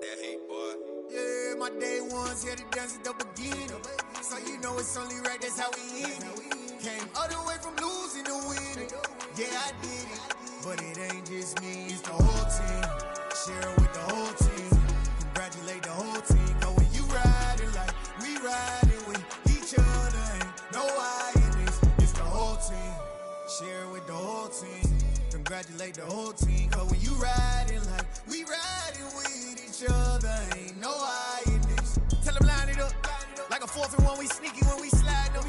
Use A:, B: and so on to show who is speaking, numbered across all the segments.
A: that hate, boy.
B: Yeah, my day ones here to dance at the beginning. So you know it's only right, that's how we end it. Came all the way from losing to winning. Yeah, I did it. But it ain't just me, it's the whole team. Share it with the whole team. Congratulate the whole team. Cause when you riding like we riding with each other, ain't no I in this. It's the whole team. Share it with the whole team. Congratulate the whole team. Cause when you riding like we riding with each other, ain't no I in this. Tell them line it up. Like a 4th and 1, we sneaky when we slide up.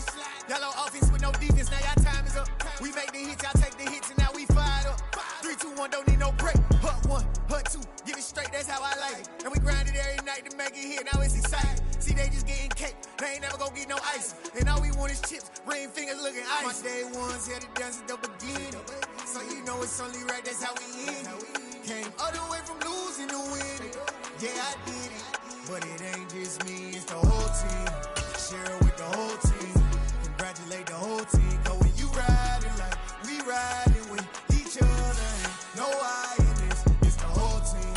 B: Yellow offense with no defense, now y'all time is up. We make the hits, y'all take the hits, and now we fired up. 3, 2, 1, don't need no break. Hut 1, hut 2, get it straight, that's how I like it. And we grind it every night to make it hit, now it's exciting. See, they just getting cake, they ain't never gonna get no ice. And all we want is chips, ring fingers looking ice. My day ones here to dance at the beginning. So you know it's only right, that's how we end it. Came all the way from losing to winning. Yeah, I did it. But it ain't just me, it's the whole team. Share it with the whole team. Congratulate the whole team. Cause when you riding like we riding with each other, ain't no I in this. It's the whole team.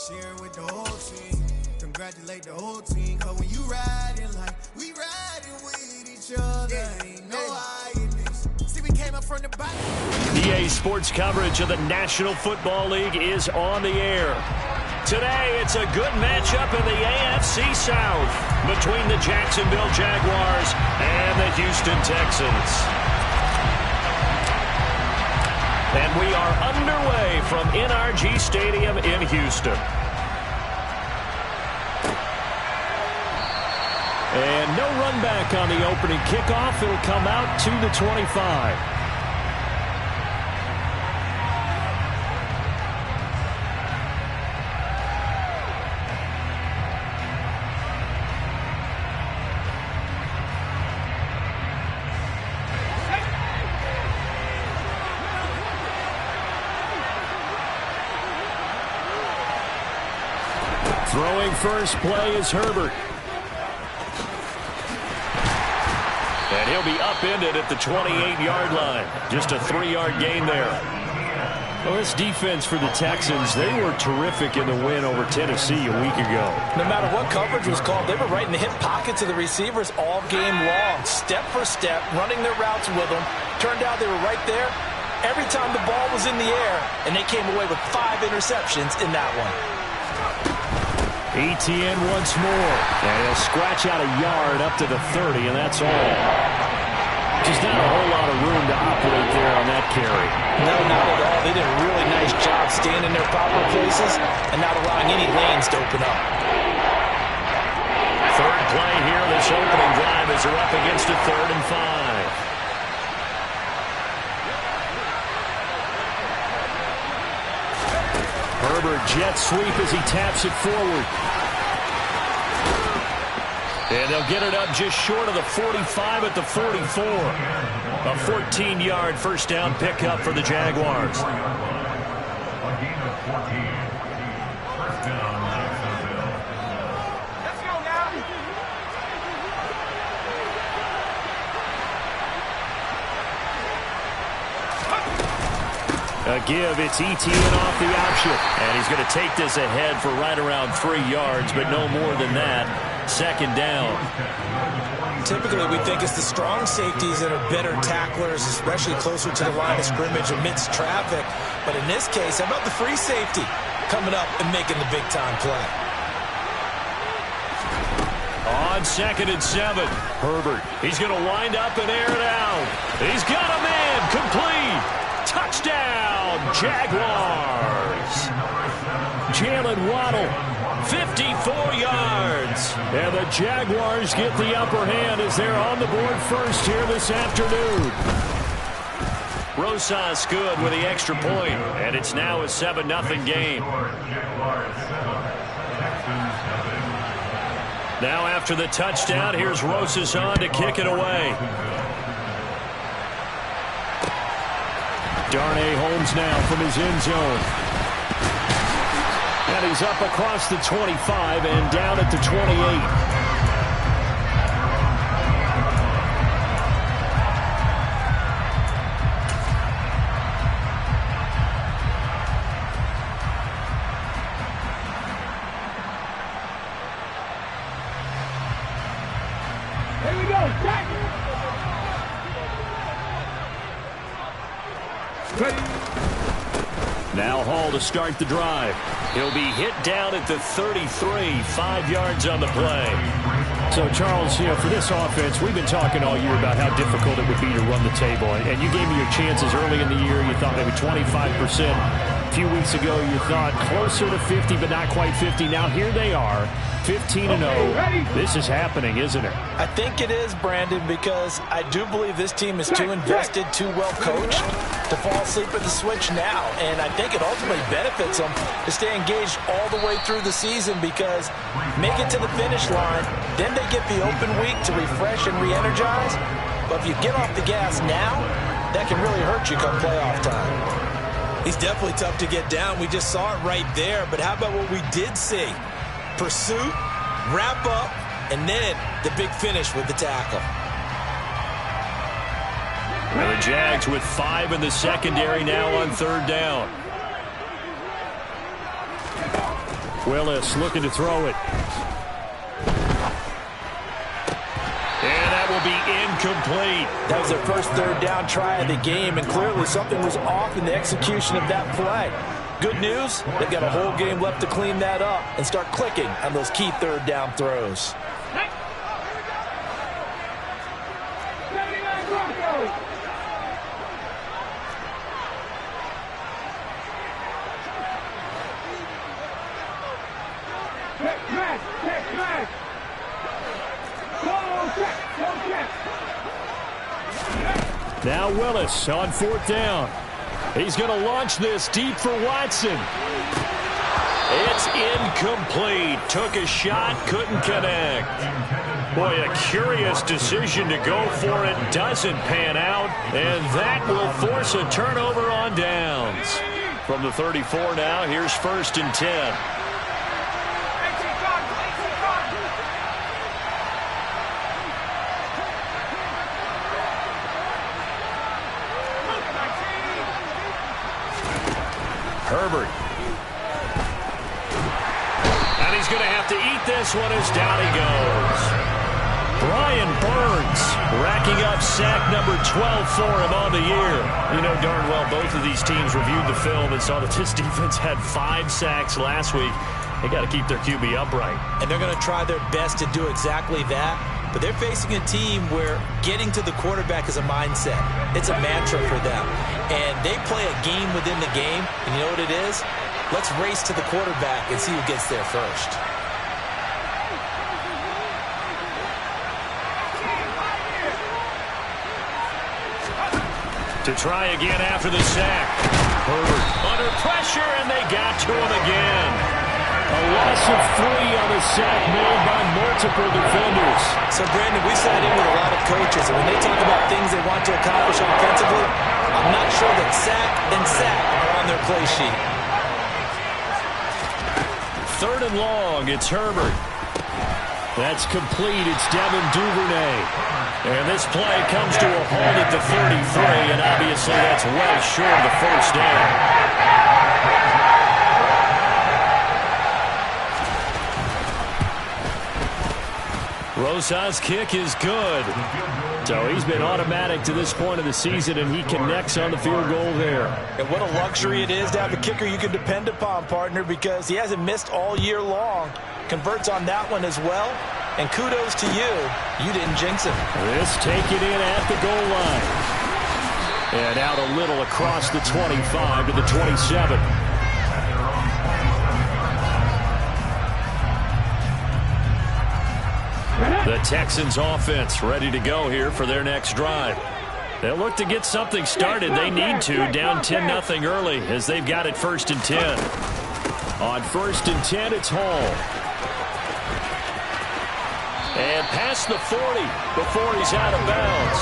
B: Share it with the whole team. Congratulate the whole team. Cause when you riding like we riding with each other, ain't no I in this. See, we came up from the bottom.
C: EA Sports coverage of the National Football League is on the air. Today, it's a good matchup in the AFC South between the Jacksonville Jaguars and the Houston Texans. And we are underway from NRG Stadium in Houston. And no run back on the opening kickoff. It'll come out to the 25. Throwing first play is Herbert. And he'll be upended at the 28-yard line. Just a 3-yard gain there. Well, this defense for the Texans, they were terrific in the win over Tennessee a week ago.
D: No matter what coverage was called, they were right in the hip pockets of the receivers all game long. Step for step, running their routes with them. Turned out they were right there every time the ball was in the air, and they came away with 5 interceptions in that one.
C: ETN once more. And he'll scratch out a yard up to the 30, and that's all. Just not a whole lot of room to operate there on that carry.
D: No, not at all. They did a really nice job staying in their proper places and not allowing any lanes to open up.
C: Third play here, this opening drive as they're up against a 3rd and 5. Herbert jet sweep as he taps it forward. And they'll get it up just short of the 45 at the 44. A 14-yard first down pickup for the Jaguars. A give, it's ETN off the option. And he's going to take this ahead for right around 3 yards, but no more than that. 2nd down.
D: Typically, we think it's the strong safeties that are better tacklers, especially closer to the line of scrimmage amidst traffic. But in this case, how about the free safety coming up and making the big-time play?
C: On 2nd and 7, Herbert. He's going to wind up and air it out. He's got a man complete. Touchdown, Jaguars. Jalen Waddle, 54 yards. And the Jaguars get the upper hand as they're on the board first here this afternoon. Rosas good with the extra point, and it's now a 7-0 game. Now after the touchdown, here's Rosas on to kick it away. Darnay Holmes now from his end zone. And he's up across the 25 and down at the 28. Now Hall to start the drive. He'll be hit down at the 33, 5 yards on the play.
A: So, Charles, for this offense, we've been talking all year about how difficult it would be to run the table. And you gave me your chances early in the year. You thought maybe 25%. A few weeks ago, you thought closer to 50, but not quite 50. Now here they are, 15-0. This is happening, isn't it?
D: I think it is, Brandon, because I do believe this team is too invested, too well coached to fall asleep at the switch now. And I think it ultimately benefits them to stay engaged all the way through the season because make it to the finish line, then they get the open week to refresh and re-energize. But if you get off the gas now, that can really hurt you come playoff time.
E: He's definitely tough to get down. We just saw it right there. But how about what we did see? Pursuit, wrap up, and then the big finish with the tackle.
C: Well, the Jags with 5 in the secondary now on 3rd down.
A: Willis looking to throw it.
C: And that will be incomplete.
D: That was their first 3rd down try of the game, and clearly something was off in the execution of that play. Good news, they've got a whole game left to clean that up and start clicking on those key 3rd down throws.
A: Now Willis on 4th down.
C: He's going to launch this deep for Watson. It's incomplete. Took a shot, couldn't connect. Boy, a curious decision to go for it. Doesn't pan out, and that will force a turnover on downs. From the 34 now, here's 1st and 10. Herbert. And he's going to have to eat this one as down he goes. Brian Burns racking up sack number 12 for him on the year. You know darn well both of these teams reviewed the film and saw that this defense had 5 sacks last week. They got to keep their QB upright.
E: And they're going to try their best to do exactly that. But they're facing a team where getting to the quarterback is a mindset. It's a mantra for them. And they play a game within the game. And you know what it is? Let's race to the quarterback and see who gets there first.
C: To try again after the sack. Herbert under pressure, and they got to him again.
A: A loss of 3 on the sack made by multiple defenders.
E: So, Brandon, we sat in with a lot of coaches, and when they talk about things they want to accomplish offensively, I'm not sure that sack and sack are on their play sheet.
C: 3rd and long, it's Herbert.
A: That's complete. It's Devin Duvernay.
C: And this play comes to a halt at the 33, and obviously that's way short of the 1st down. Rosas' kick is good.
A: So he's been automatic to this point of the season, and he connects on the field goal there.
D: And what a luxury it is to have a kicker you can depend upon, partner, because he hasn't missed all year long. Converts on that one as well. And kudos to you. You didn't jinx him.
A: This taken in at the goal line. And out a little across the 25 to the 27.
C: The Texans offense ready to go here for their next drive. They'll look to get something started. They need to, down 10-0 early as they've got it 1st and 10.
A: On 1st and 10, it's Hall.
C: And past the 40 before he's out of bounds.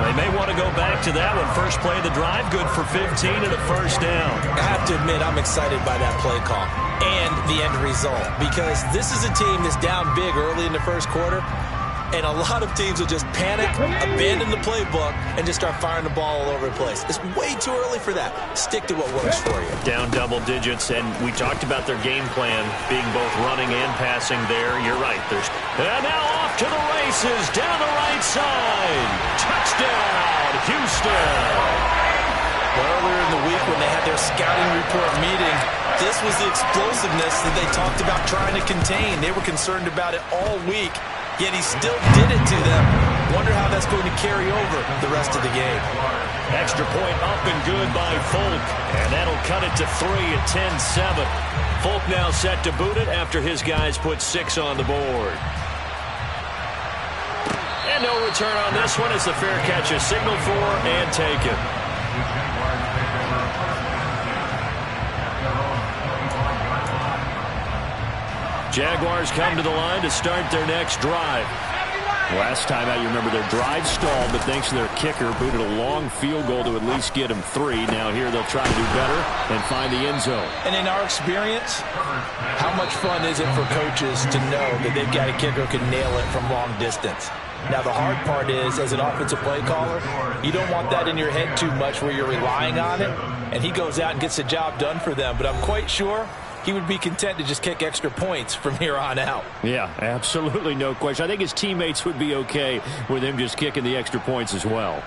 C: They may want to go back to that one. First play of the drive, good for 15 and a 1st down.
E: I have to admit, I'm excited by that play call and the end result, because this is a team that's down big early in the 1st quarter. And a lot of teams will just panic, abandon the playbook, and just start firing the ball all over the place. It's way too early for that. Stick to what works for you.
C: Down double digits, and we talked about their game plan being both running and passing there. You're right. And now off to the races, down the right side. Touchdown, Houston.
E: Earlier in the week when they had their scouting report meeting, this was the explosiveness that they talked about trying to contain. They were concerned about it all week, yet he still did it to them. Wonder how that's going to carry over the rest of the game.
C: Extra point up and good by Folk, and that'll cut it to 3 at 10-7. Folk now set to boot it after his guys put 6 on the board. And no return on this one as the fair catch is signaled for and taken. Jaguars come to the line to start their next drive.
A: Last time out, you remember their drive stalled, but thanks to their kicker, booted a long field goal to at least get them 3. Now here they'll try to do better and find the end zone.
E: And in our experience, how much fun is it for coaches to know that they've got a kicker who can nail it from long distance? Now, the hard part is, as an offensive play caller, you don't want that in your head too much where you're relying on it, and he goes out and gets the job done for them. But I'm quite sure he would be content to just kick extra points from here on out.
A: Yeah, absolutely no question. I think his teammates would be okay with him just kicking the extra points as well.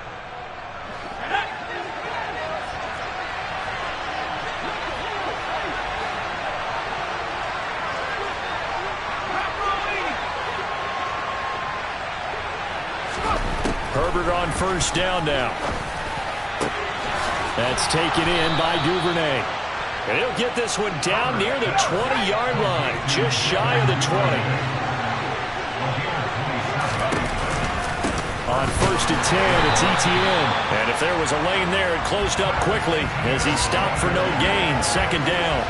A: Herbert on first down now. That's taken in by Duvernay.
C: And he'll get this one down near the 20-yard line, just shy of the 20.
A: On first and 10, it's ETN.
C: And if there was a lane there, it closed up quickly as he stopped for no gain. Second down.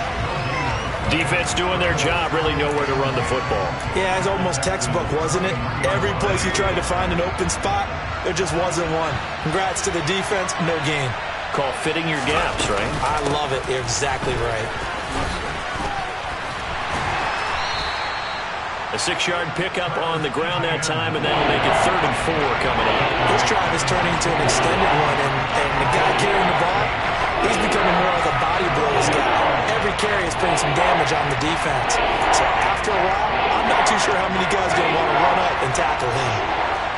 C: Defense doing their job, really nowhere to run the football.
E: Yeah, it's almost textbook, wasn't it? Every place he tried to find an open spot, there just wasn't one. Congrats to the defense, no gain.
C: Call fitting your gaps, right?
E: I love it. You're exactly right.
C: A 6-yard pickup on the ground that time, and that'll make it 3rd and 4 coming up.
E: This drive is turning into an extended one, and the guy carrying the ball, he's becoming more like a body blows guy. Every carry is putting some damage on the defense. So after a while, I'm not too sure how many guys are going to want to run up and tackle him.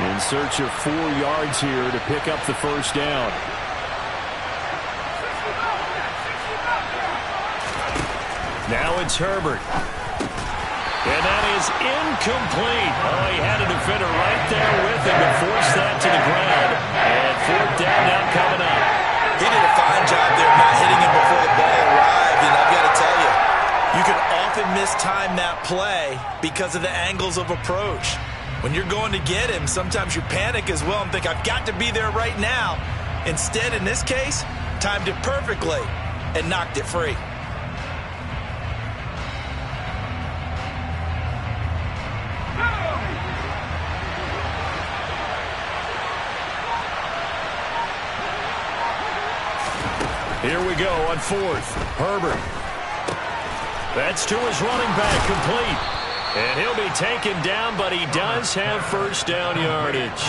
A: In search of 4 yards here to pick up the first down.
C: Now it's Herbert. And that is incomplete. Oh, he had a defender right there with him to force that to the ground. And 4th down now coming up.
E: He did a fine job there not hitting him before the ball arrived. And I've got to tell you, you can often mistime that play because of the angles of approach. When you're going to get him, sometimes you panic as well and think, I've got to be there right now. Instead, in this case, timed it perfectly and knocked it free.
C: Here we go on 4th. Herbert. That's to his running back, complete. And he'll be taken down, but he does have first down yardage.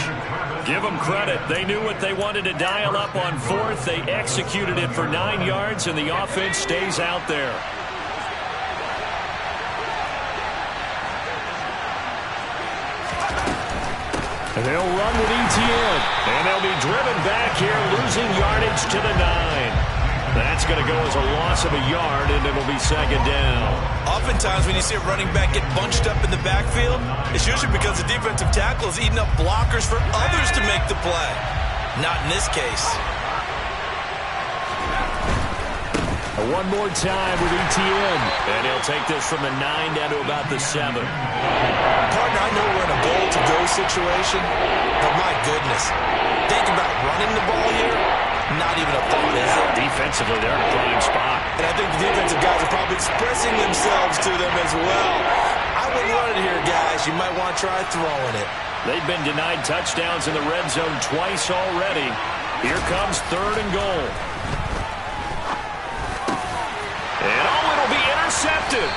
C: Give them credit. They knew what they wanted to dial up on 4th. They executed it for 9 yards, and the offense stays out there. And they'll run with ETN. And they'll be driven back here, losing yardage to the 9. That's going to go as a loss of a yard, and it'll be 2nd down.
E: Oftentimes when you see a running back get bunched up in the backfield, it's usually because the defensive tackle is eating up blockers for others to make the play. Not in this case.
A: One more time with ETN.
C: And he'll take this from the 9 down to about the 7.
E: Partner, I know we're in a goal-to-go situation, but my goodness. Think about running the ball here. Not even a thought, is it?
C: Defensively, they're in a prime spot.
E: And I think the defensive guys are probably expressing themselves to them as well. I wouldn't run it here, guys. You might want to try throwing it.
C: They've been denied touchdowns in the red zone twice already. Here comes 3rd and goal. And it'll be intercepted.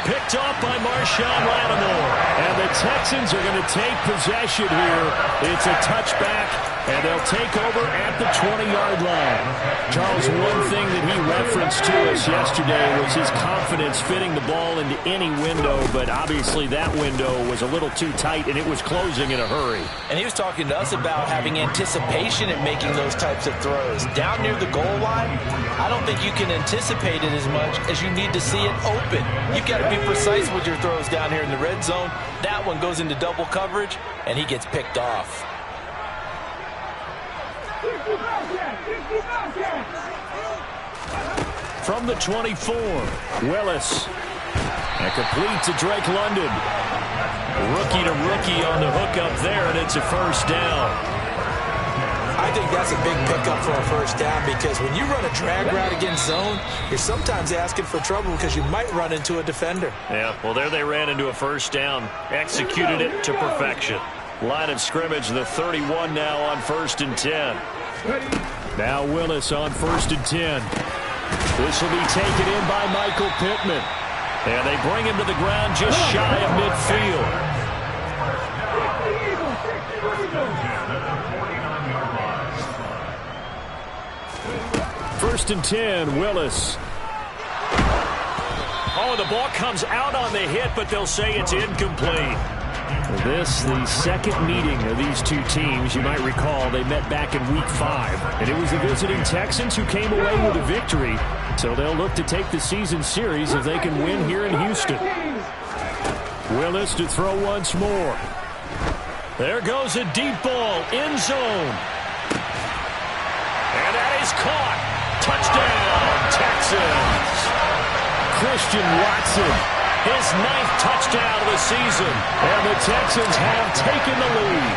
C: Picked off by Marshawn Lattimore.
A: And the Texans are going to take possession here. It's a touchback, and they'll take over at the 20-yard line. Charles, one thing that he referenced to us yesterday was his confidence fitting the ball into any window, but obviously that window was a little too tight, and it was closing in a hurry.
D: And he was talking to us about having anticipation in making those types of throws. Down near the goal line, I don't think you can anticipate it as much as you need to see it open. You've got to be precise with your throws down here in the red zone. That one goes into double coverage, and he gets picked off.
A: From the 24, Willis. And complete to Drake London.
C: Rookie to rookie on the hook up there, and it's a first down.
E: I think that's a big pickup for a first down because when you run a drag route against zone, you're sometimes asking for trouble because you might run into a defender.
C: Yeah, well, there they ran into a first down. Executed it to perfection. Line of scrimmage, the 31 now on 1st and 10.
A: Now Willis on 1st and 10. This will be taken in by Michael Pittman.
C: And they bring him to the ground just shy of midfield.
A: 1st and 10, Willis.
C: Oh, the ball comes out on the hit, but they'll say it's incomplete.
A: This, the second meeting of these two teams. You might recall they met back in Week 5, and it was the visiting Texans who came away with a victory. So they'll look to take the season series if they can win here in Houston. Willis to throw once more.
C: There goes a deep ball, end zone. And that is caught. Touchdown, Texans.
A: Christian Watson.
C: His 9th touchdown of the season.
A: And the Texans have taken the lead.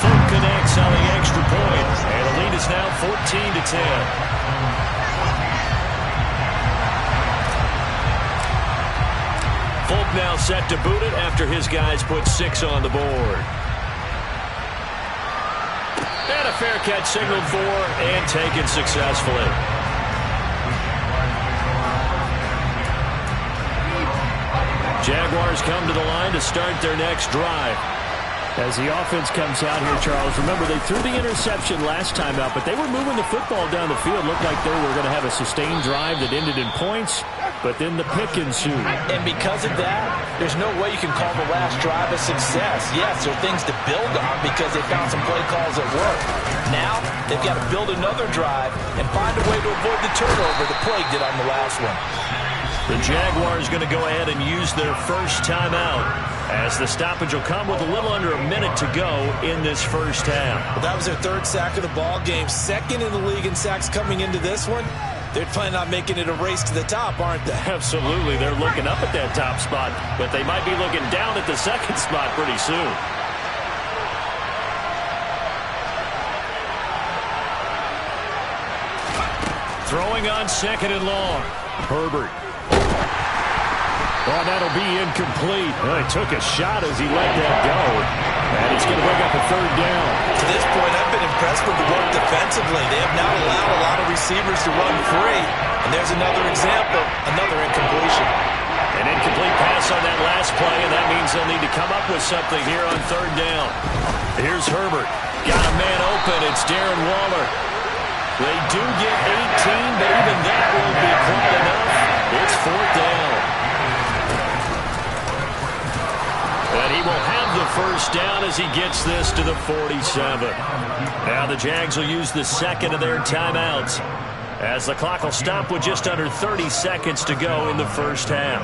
C: Fulk connects on the extra point. And the lead is now 14-10. Fulk now set to boot it after his guys put 6 on the board. And a fair catch signaled for and taken successfully. Jaguars come to the line to start their next drive.
A: As the offense comes out here, Charles, remember they threw the interception last time out, but they were moving the football down the field. Looked like they were going to have a sustained drive that ended in points, but then the pick ensued.
D: And because of that, there's no way you can call the last drive a success. Yes, there are things to build on because they found some play calls that work. Now, they've got to build another drive and find a way to avoid the turnover the plague did on the last one.
C: The Jaguars going to go ahead and use their first timeout as the stoppage will come with a little under a minute to go in this first half.
E: Well, that was their 3rd sack of the ball game. 2nd in the league in sacks coming into this one. They're planning on making it a race to the top, aren't they?
C: Absolutely. They're looking up at that top spot, but they might be looking down at the 2nd spot pretty soon. Throwing on 2nd and long.
A: Herbert. Oh, that'll be incomplete. Well, he took a shot as he let that go. And it's going to bring up a 3rd down.
E: To this point, I've been impressed with the work defensively. They have not allowed a lot of receivers to run free. And there's another example, another incompletion.
C: An incomplete pass on that last play, and that means they'll need to come up with something here on 3rd down. Here's Herbert. Got a man open. It's Darren Waller. They do get 18, but even that won't be quite enough. It's 4th down. And he will have the first down as he gets this to the 47. Now the Jags will use the 2nd of their timeouts as the clock will stop with just under 30 seconds to go in the first half.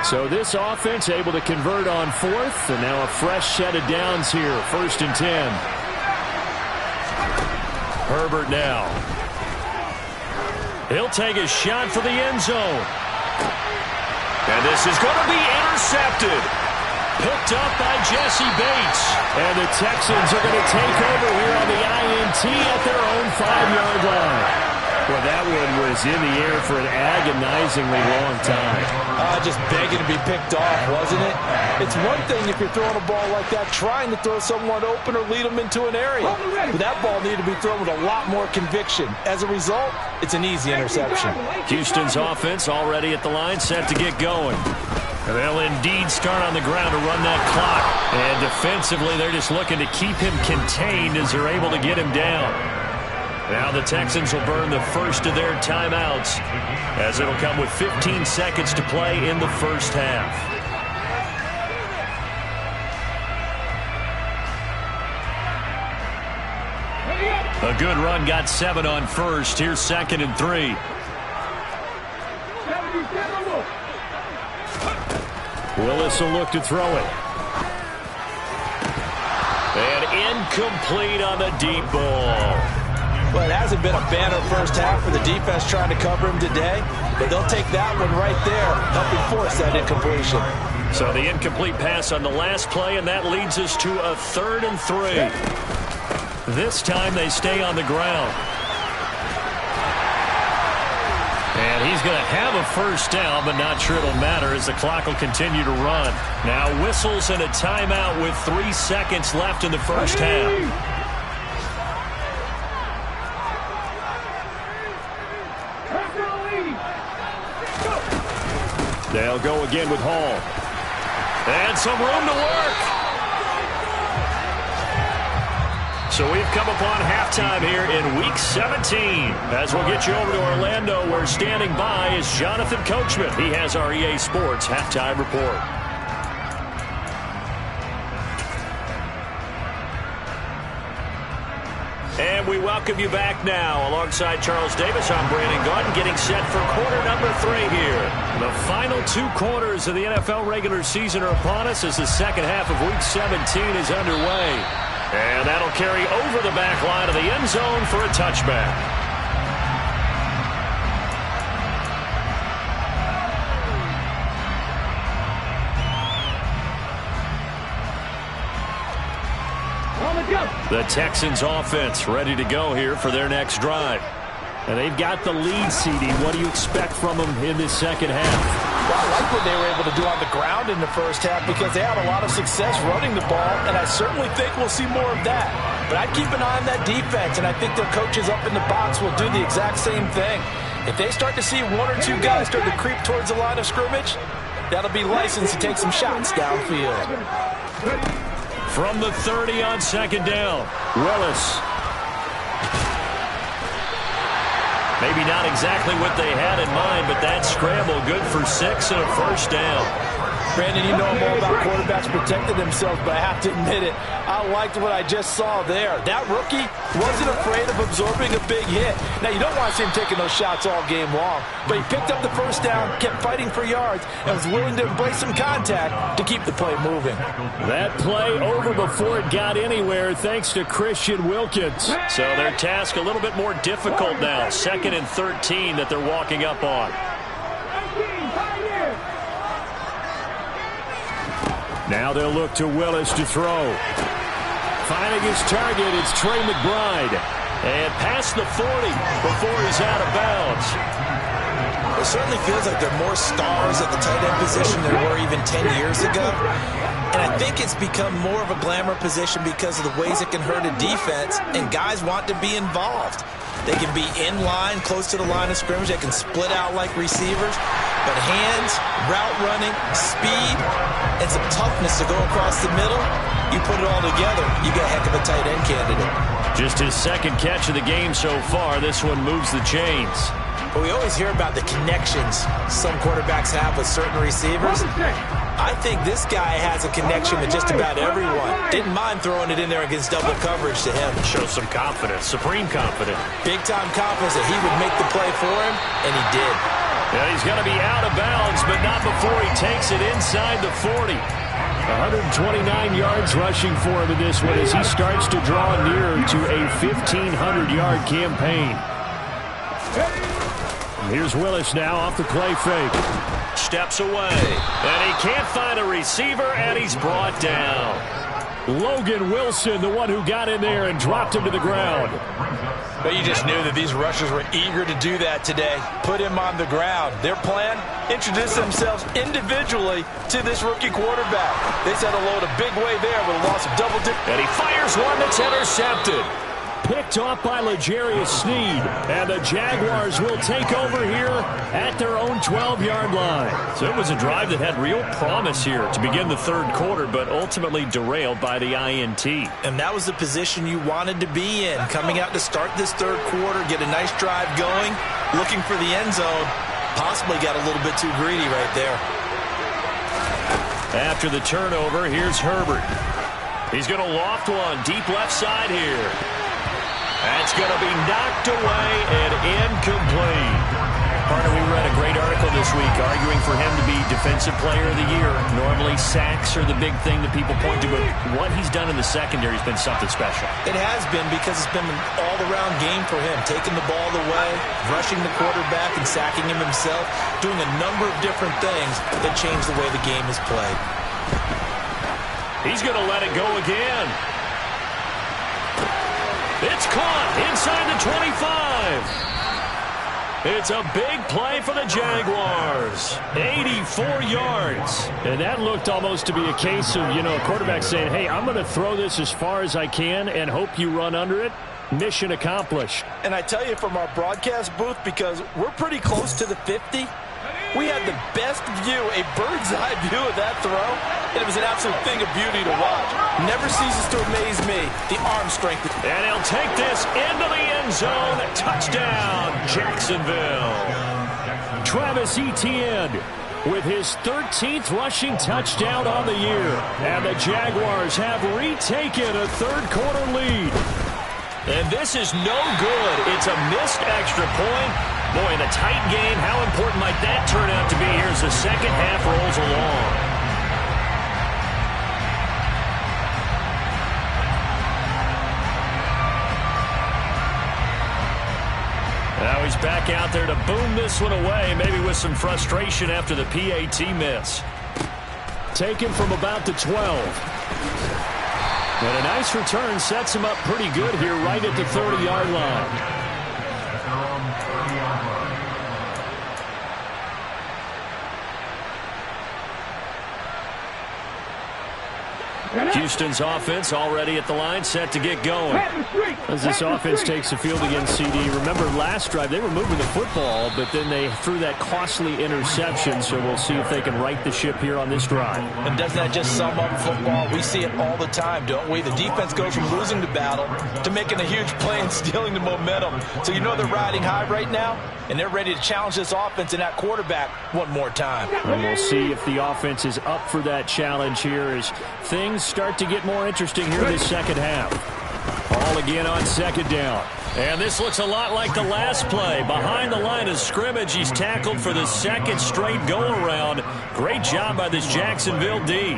A: So this offense able to convert on 4th, and now a fresh set of downs here, 1st and 10.
C: Herbert now. He'll take a shot for the end zone. And this is going to be intercepted. Picked up by Jesse Bates.
A: And the Texans are going to take over here on the INT at their own 5-yard line. Well, that one was in the air for an agonizingly long time.
D: Just begging to be picked off, wasn't it? It's one thing if you're throwing a ball like that, trying to throw someone open or lead them into an area. But that ball needed to be thrown with a lot more conviction. As a result, it's an easy interception.
C: Houston's offense already at the line, set to get going. And they'll indeed start on the ground to run that clock. And defensively, they're just looking to keep him contained as they're able to get him down. Now the Texans will burn the first of their timeouts as it'll come with 15 seconds to play in the first half. A good run got 7 on first. Here's 2nd and 3.
A: Willis will look to throw it.
C: And incomplete on the deep ball.
D: Well, it hasn't been a banner first half for the defense trying to cover him today, but they'll take that one right there, helping force that incompletion.
C: So the incomplete pass on the last play, and that leads us to a 3rd and 3. This time they stay on the ground. And he's going to have a first down, but not sure it'll matter as the clock will continue to run. Now whistles and a timeout with 3 seconds left in the first half.
A: They'll go again with Hall.
C: And some room to work. So we've come upon halftime here in Week 17. As we'll get you over to Orlando, where standing by is Jonathan Coachman. He has our EA Sports Halftime Report. And we welcome you back now. Alongside Charles Davis, I'm Brandon Gaudin, getting set for quarter number 3 here. The final 2 quarters of the NFL regular season are upon us as the second half of Week 17 is underway. And that'll carry over the back line of the end zone for a touchback. The Texans offense ready to go here for their next drive.
A: And they've got the lead, CD. What do you expect from them in this second half?
D: Well, I like what they were able to do on the ground in the first half because they had a lot of success running the ball, and I certainly think we'll see more of that. But I'd keep an eye on that defense, and I think their coaches up in the box will do the exact same thing. If they start to see 1 or 2 guys start to creep towards the line of scrimmage, that'll be licensed to take some shots downfield.
C: From the 30 on 2nd down, Willis. Maybe not exactly what they had in mind, but that scramble good for 6 and a first down.
D: Brandon, you know more about quarterbacks protecting themselves, but I have to admit it, I liked what I just saw there. That rookie wasn't afraid of absorbing a big hit. Now, you don't want to see him taking those shots all game long, but he picked up the first down, kept fighting for yards, and was willing to embrace some contact to keep the play moving.
A: That play over before it got anywhere thanks to Christian Wilkins.
C: So their task a little bit more difficult now. 2nd and 13 that they're walking up on.
A: Now they'll look to Willis to throw. Finding his target, it's Trey McBride.
C: And past the 40 before he's out of bounds.
E: It certainly feels like there are more stars at the tight end position than there were even 10 years ago. And I think it's become more of a glamour position because of the ways it can hurt a defense, and guys want to be involved. They can be in line, close to the line of scrimmage. They can split out like receivers. But hands, route running, speed, and some toughness to go across the middle, you put it all together, you get a heck of a tight end candidate.
C: Just his 2nd catch of the game so far. This one moves the chains.
E: But we always hear about the connections some quarterbacks have with certain receivers. I think this guy has a connection with just about everyone. Didn't mind throwing it in there against double coverage to him.
C: Shows some confidence, supreme confidence.
E: Big-time confidence that he would make the play for him, and he did.
C: Yeah, he's going to be out of bounds, but not before he takes it inside the 40.
A: 129 yards rushing for him in this one as he starts to draw nearer to a 1,500-yard campaign. Here's Willis now off the play fake.
C: Steps away, and he can't find a receiver, and he's brought down.
A: Logan Wilson, the one who got in there and dropped him to the ground.
D: But you just knew that these rushers were eager to do that today. Put him on the ground. Their plan, introduce themselves individually to this rookie quarterback. They set a load a big way there with a loss of double digits.
C: And he fires one that's intercepted.
A: Picked off by L'Jarius Sneed. And the Jaguars will take over here at their own 12-yard line.
C: So it was a drive that had real promise here to begin the third quarter, but ultimately derailed by the INT.
E: And that was the position you wanted to be in. Coming out to start this third quarter, get a nice drive going, looking for the end zone. Possibly got a little bit too greedy right there.
C: After the turnover, here's Herbert. He's going to loft one deep left side here. That's going to be knocked away and incomplete.
A: Partner, we read a great article this week arguing for him to be Defensive Player of the Year. Normally, sacks are the big thing that people point to, but what he's done in the secondary has been something special.
E: It has been because it's been an all-around game for him, taking the ball away, rushing the quarterback and sacking him himself, doing a number of different things that change the way the game is played.
C: He's going to let it go again. It's caught inside the 25. It's a big play for the Jaguars. 84 yards.
A: And that looked almost to be a case of, a quarterback saying, hey, I'm going to throw this as far as I can and hope you run under it. Mission accomplished.
D: And I tell you from our broadcast booth, because we're pretty close to the 50, we had the best view, a bird's-eye view of that throw, and it was an absolute thing of beauty to watch. Never ceases to amaze me, the arm strength.
C: And he'll take this into the end zone. Touchdown, Jacksonville.
A: Travis Etienne with his 13th rushing touchdown on the year. And the Jaguars have retaken a third-quarter lead.
C: And this is no good. It's a missed extra point. Boy, in a tight game, how important might that turn out to be here as the second half rolls along? Now he's back out there to boom this one away, maybe with some frustration after the PAT miss.
A: Taken from about the 12. And a nice return sets him up pretty good here right at the 30-yard line. Houston's offense already at the line, set to get going. As this offense takes the field against CD, remember last drive they were moving the football, but then they threw that costly interception, so we'll see if they can right the ship here on this drive.
D: And doesn't that just sum up football? We see it all the time, don't we? The defense goes from losing the battle to making a huge play and stealing the momentum. So you know they're riding high right now, and they're ready to challenge this offense and that quarterback one more time.
A: And we'll see if the offense is up for that challenge here as things start to get more interesting here in this second half. Ball again on second down. And this looks a lot like the last play. Behind the line of scrimmage, he's tackled for the second straight go-around. Great job by this Jacksonville D.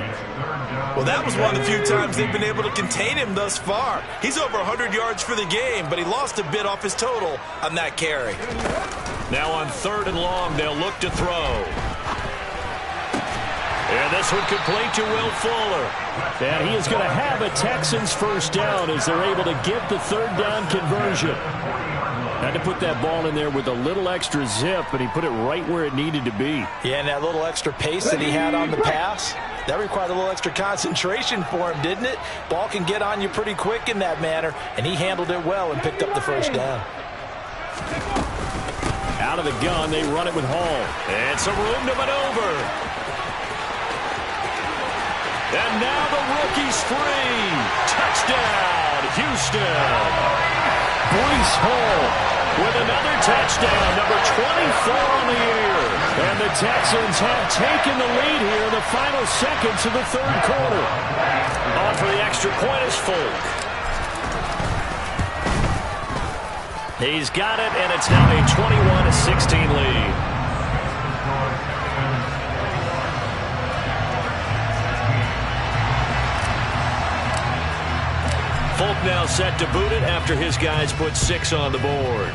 E: Well, that was one of the few times they've been able to contain him thus far. He's over 100 yards for the game, but he lost a bit off his total on that carry.
C: Now on third and long, they'll look to throw. And this one complete to Will Fuller.
A: And he is going to have a Texans first down as they're able to get the third down conversion. Had to put that ball in there with a little extra zip, but he put it right where it needed to be.
D: Yeah, and that little extra pace that he had on the pass, that required a little extra concentration for him, didn't it? Ball can get on you pretty quick in that manner, and he handled it well and picked up the first down.
A: Out of the gun, they run it with Hall.
C: And some room to maneuver. And now the rookie's free. Touchdown, Houston.
A: Breece Hall with another touchdown, number 24 on the year. And the Texans have taken the lead here in the final seconds of the third quarter.
C: On for the extra point is Folk. He's got it, and it's now a 21-16 lead. Folk now set to boot it after his guys put 6 on the board.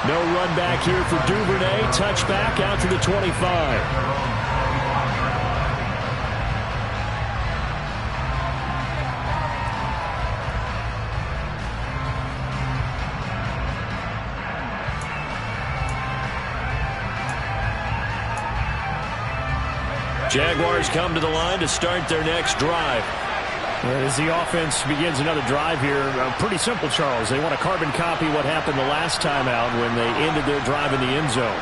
A: No run back here for Duvernay. Touchback out to the 25.
C: Jaguars come to the line to start their next drive.
A: As the offense begins another drive here, pretty simple, Charles. They want to carbon copy what happened the last time out when they ended their drive in the end zone.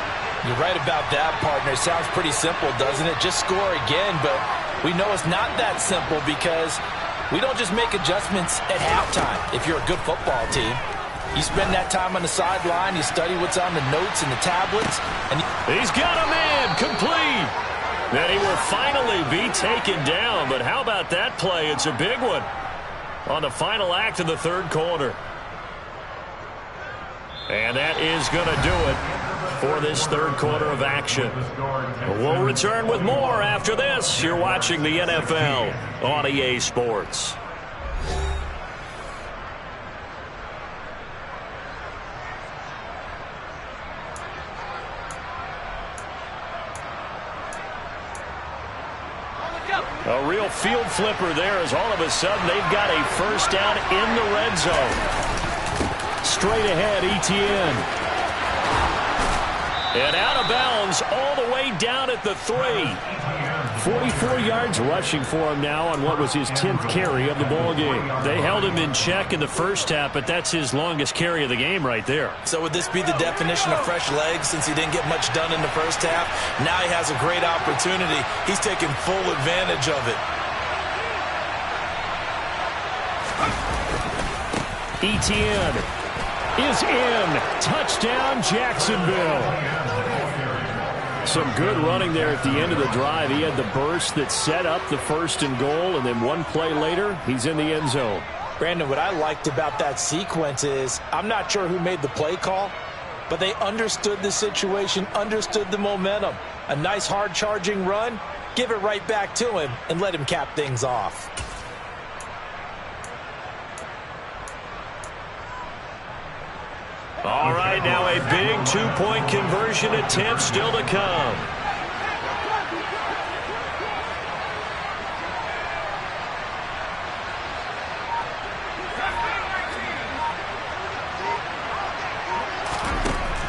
D: You're right about that, partner. Sounds pretty simple, doesn't it? Just score again, but we know it's not that simple because we don't just make adjustments at halftime if you're a good football team. You spend that time on the sideline, you study what's on the notes and the tablets. And
C: he's got a man complete. And he will finally be taken down. But how about that play? It's a big one on the final act of the third quarter. And that is going to do it for this third quarter of action. We'll return with more after this. You're watching the NFL on EA Sports. A real field flipper there as all of a sudden they've got a first down in the red zone. Straight ahead, Etienne. And out of bounds all the way down at the 3. 44 yards rushing for him now on what was his 10th carry of the ball game. They held him in check in the first half, but that's his longest carry of the game right there.
D: So would this be the definition of fresh legs since he didn't get much done in the first half? Now he has a great opportunity. He's taking full advantage of it.
A: Etienne is in. Touchdown, Jacksonville. Some good running there at the end of the drive. He had the burst that set up the first and goal, and then one play later, he's in the end zone.
D: Brandon, what I liked about that sequence is I'm not sure who made the play call, but they understood the situation, understood the momentum. A nice hard-charging run, give it right back to him, and let him cap things off.
C: All right, now a big two-point conversion attempt still to come.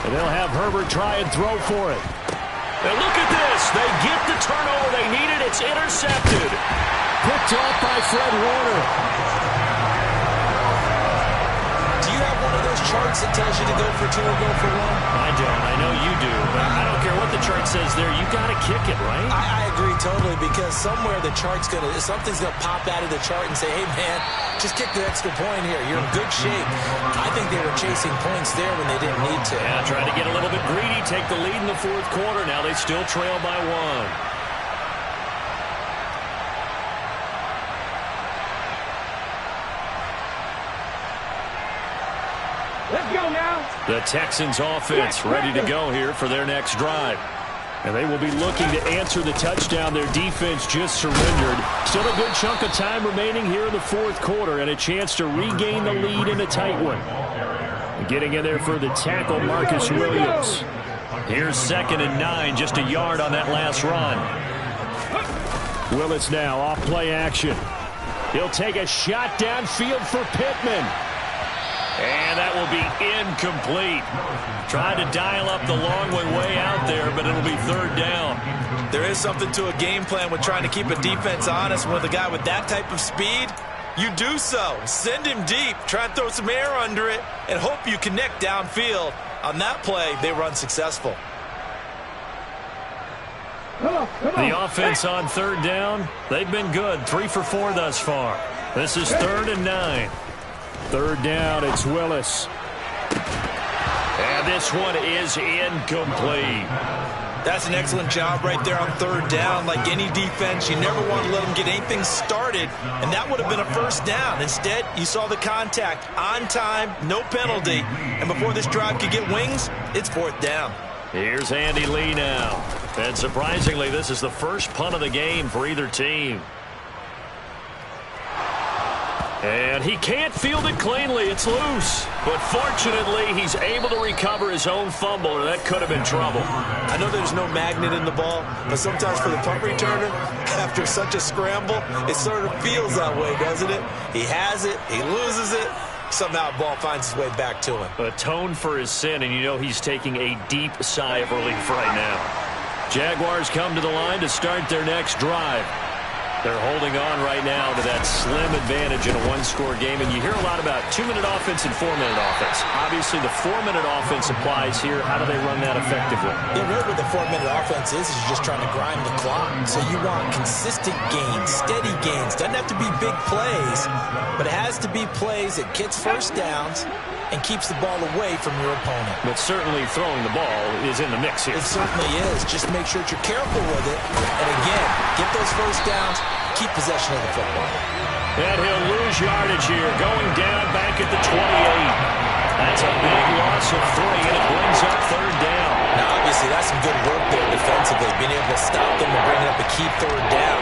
A: And they'll have Herbert try and throw for it.
C: And look at this. They get the turnover they needed. It's intercepted.
A: Picked off by Fred Warner.
E: Charts that tells you to go for 2 or go for 1?
C: I don't. I know you do. But I don't care what the chart says there. You got to kick it, right?
E: I agree totally because somewhere the chart's something's gonna pop out of the chart and say, hey man, just kick the extra point here. You're in good shape. I think they were chasing points there when they didn't need to.
C: Yeah, trying to get a little bit greedy, take the lead in the fourth quarter. Now they still trail by 1.
F: Let's go now.
C: The Texans offense ready to go here for their next drive.
A: And they will be looking to answer the touchdown. Their defense just surrendered. Still a good chunk of time remaining here in the fourth quarter and a chance to regain the lead in a tight one. Getting in there for the tackle, Marcus Williams.
C: Here's 2nd and 9, just a yard on that last run.
A: Willis now off play action. He'll take a shot downfield for Pittman.
C: And that will be incomplete. Tried to dial up the long way out there, but it'll be 3rd down.
D: There is something to a game plan with trying to keep a defense honest. With a guy with that type of speed, you do so. Send him deep, try and throw some air under it, and hope you connect downfield. On that play, they were unsuccessful.
C: The offense on 3rd down, they've been good. 3 for 4 thus far. This is 3rd and 9.
A: 3rd down, it's Willis.
C: And this one is incomplete.
D: That's an excellent job right there on 3rd down. Like any defense, you never want to let them get anything started, and that would have been a first down. Instead, you saw the contact on time, no penalty, and before this drive could get wings, it's 4th down.
C: Here's Andy Lee now. And surprisingly, this is the first punt of the game for either team. And he can't field it cleanly. It's loose. But fortunately, he's able to recover his own fumble, or that could have been trouble.
D: I know there's no magnet in the ball, but sometimes for the punt returner, after such a scramble, it sort of feels that way, doesn't it? He has it, he loses it, somehow the ball finds its way back to him.
C: Atone for his sin, and you know he's taking a deep sigh of relief right now. Jaguars come to the line to start their next drive. They're holding on right now to that slim advantage in a one-score game. And you hear a lot about 2-minute offense and 4-minute offense. Obviously, the 4-minute offense applies here. How do they run that effectively?
E: Yeah, really what the 4-minute offense is you're just trying to grind the clock. So you want consistent gains, steady gains. Doesn't have to be big plays, but it has to be plays that gets first downs and keeps the ball away from your opponent.
C: But certainly throwing the ball is in the mix here.
E: It certainly is. Just make sure that you're careful with it. And again, get those first downs, keep possession of the football.
C: And he'll lose yardage here, going down back at the 28. That's a big loss of 3, and it brings up 3rd down.
E: Now, obviously, that's some good work there defensively, being able to stop them and bring up a key 3rd down.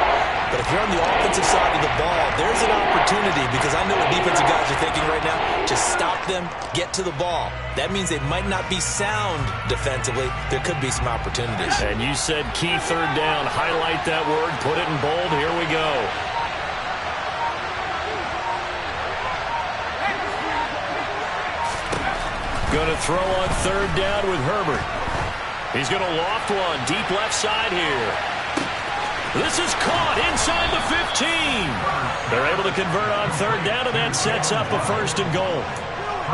E: But if you're on the offensive side of the ball, there's an opportunity, because I know what defensive guys are thinking right now. Just stop them, get to the ball. That means they might not be sound defensively. There could be some opportunities.
C: And you said key 3rd down. Highlight that word. Put it in bold. Here we go. Going to throw on 3rd down with Herbert. He's going to loft one. Deep left side here. This is caught inside the 15. They're able to convert on 3rd down, and that sets up a 1st and goal.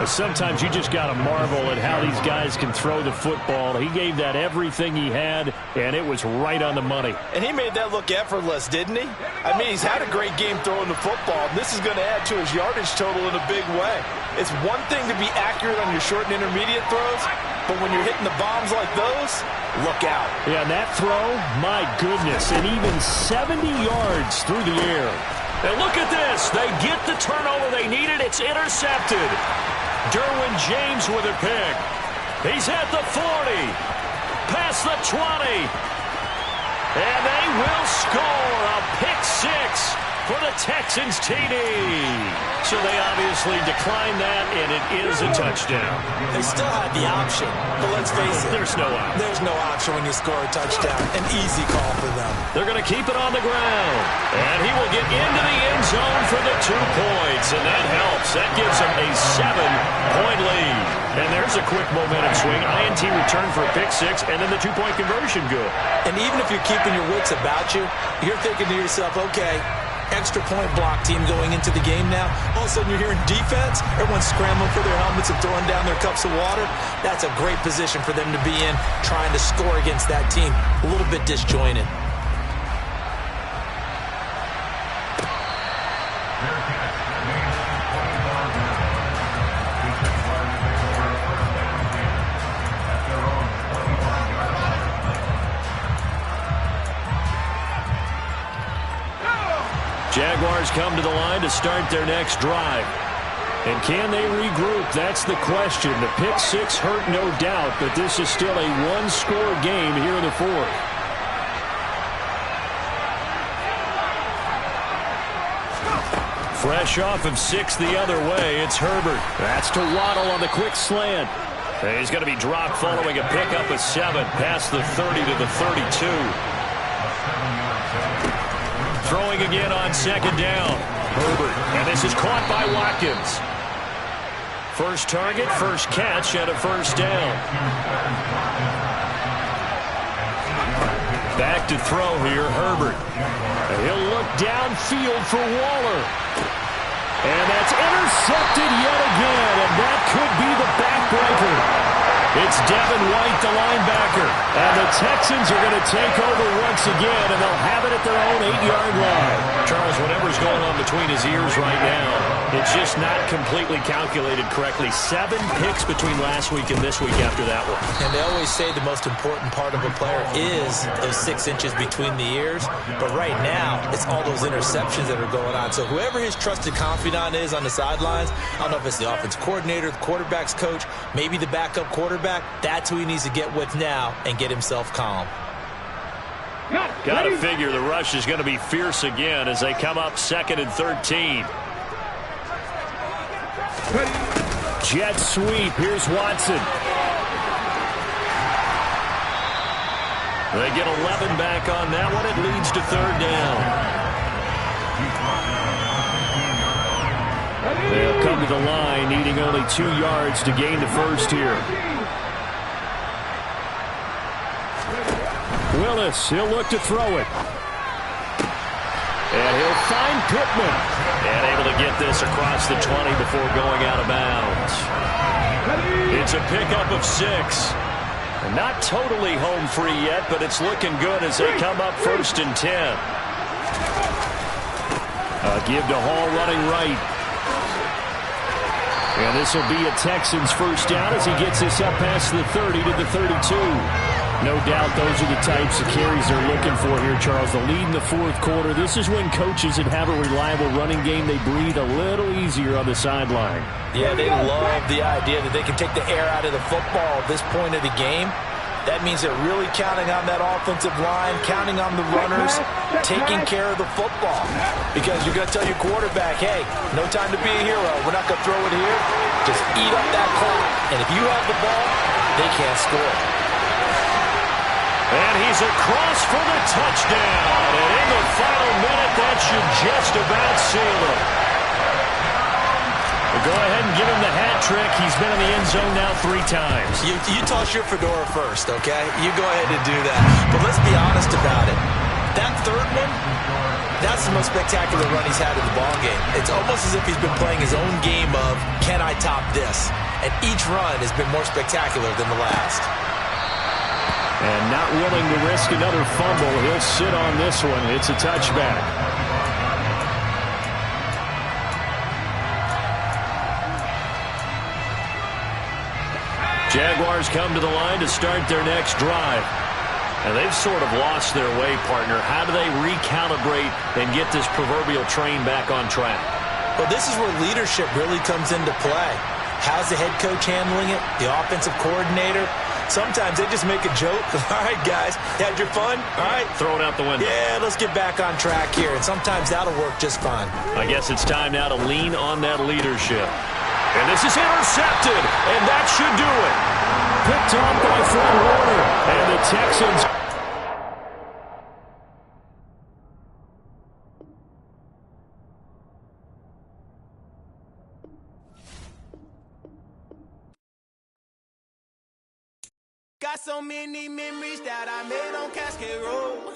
A: Sometimes you just got to marvel at how these guys can throw the football. He gave that everything he had, and it was right on the money.
D: And he made that look effortless, didn't he? I mean, he's had a great game throwing the football, and this is going to add to his yardage total in a big way. It's one thing to be accurate on your short and intermediate throws, but when you're hitting the bombs like those, look out.
A: Yeah, and that throw, my goodness, and even 70 yards through the air.
C: And look at this. They get the turnover they needed. It's intercepted. Derwin James with a pick. He's at the 40. Past the 20. And they will score a pick 6 for the Texans TD. So they obviously declined that, and it is a touchdown.
E: They still had the option, but let's face it.
C: There's no option.
E: There's no option when you score a touchdown. An easy call for them.
C: They're going to keep it on the ground. And he will get into the end zone for the 2 points, and that helps. That gives them a 7-point lead. And there's a quick momentum swing. INT return for a pick 6, and then the 2-point conversion good.
E: And even if you're keeping your wits about you, you're thinking to yourself, okay, extra point block team going into the game now. All of a sudden you're hearing defense. Everyone's scrambling for their helmets and throwing down their cups of water. That's a great position for them to be in, trying to score against that team. A little bit disjointed.
A: Jaguars come to the line to start their next drive. And can they regroup? That's the question. The pick 6 hurt, no doubt, but this is still a one-score game here in the 4th. Fresh off of 6 the other way, it's Herbert. That's to Waddle on the quick slant.
C: And he's going to be dropped following a pickup of 7 past the 30 to the 32. Throwing again on 2nd down. Herbert. And this is caught by Watkins. First target, first catch, and a 1st down.
A: Back to throw here, Herbert. And he'll look downfield for Waller. And that's intercepted yet again, and that could be the backbreaker. It's Devin White, the linebacker. And the Texans are going to take over once again, and they'll have it at their own 8-yard line.
C: Charles, whatever's going on between his ears right now, it's just not completely calculated correctly. 7 picks between last week and this week after that one.
E: And they always say the most important part of a player is those 6 inches between the ears. But right now, it's all those interceptions that are going on. So whoever his trusted confidant is on the sidelines, I don't know if it's the offense coordinator, the quarterback's coach, maybe the backup quarterback, that's who he needs to get with now and get himself calm.
C: Got to figure the rush is going to be fierce again as they come up 2nd and 13.
A: Jet sweep. Here's Watson.
C: They get 11 back on that one. It leads to 3rd down.
A: They'll come to the line, needing only 2 yards to gain the 1st here. Willis, he'll look to throw it. And he'll find Pittman.
C: And able to get this across the 20 before going out of bounds. It's a pickup of 6.
A: And not totally home free yet, but it's looking good as they come up 1st and 10. Give to Hall running right. And this will be a Texans first down as he gets this up past the 30 to the 32. No doubt those are the types of carries they're looking for here, Charles. The lead in the 4th quarter. This is when coaches that have a reliable running game, they breathe a little easier on the sideline.
D: Yeah, they love the idea that they can take the air out of the football at this point of the game. That means they're really counting on that offensive line, counting on the runners, taking care of the football. Because you're going to tell your quarterback, hey, no time to be a hero. We're not going to throw it here. Just eat up that clock. And if you have the ball, they can't score.
C: And he's across for the touchdown. And in the final minute, that should just about seal it.
A: Go ahead and give him the hat trick. He's been in the end zone now 3 times.
E: You toss your fedora first, okay? You go ahead and do that. But let's be honest about it. That third one, that's the most spectacular run he's had in the ballgame. It's almost as if he's been playing his own game of, can I top this? And each run has been more spectacular than the last.
A: And not willing to risk another fumble. He'll sit on this one. It's a touchback.
C: Jaguars come to the line to start their next drive. And they've sort of lost their way, partner. How do they recalibrate and get this proverbial train back on track?
E: Well, this is where leadership really comes into play. How's the head coach handling it? The offensive coordinator? Sometimes they just make a joke. All right, guys, you had your fun? All right.
C: Throw it out the window.
E: Yeah, let's get back on track here. And sometimes that'll work just fine.
C: I guess it's time now to lean on that leadership. And this is intercepted, and that should do it.
A: Picked off by Fred Warner. And the Texans.
B: Got so many memories that I made on Cascade Road.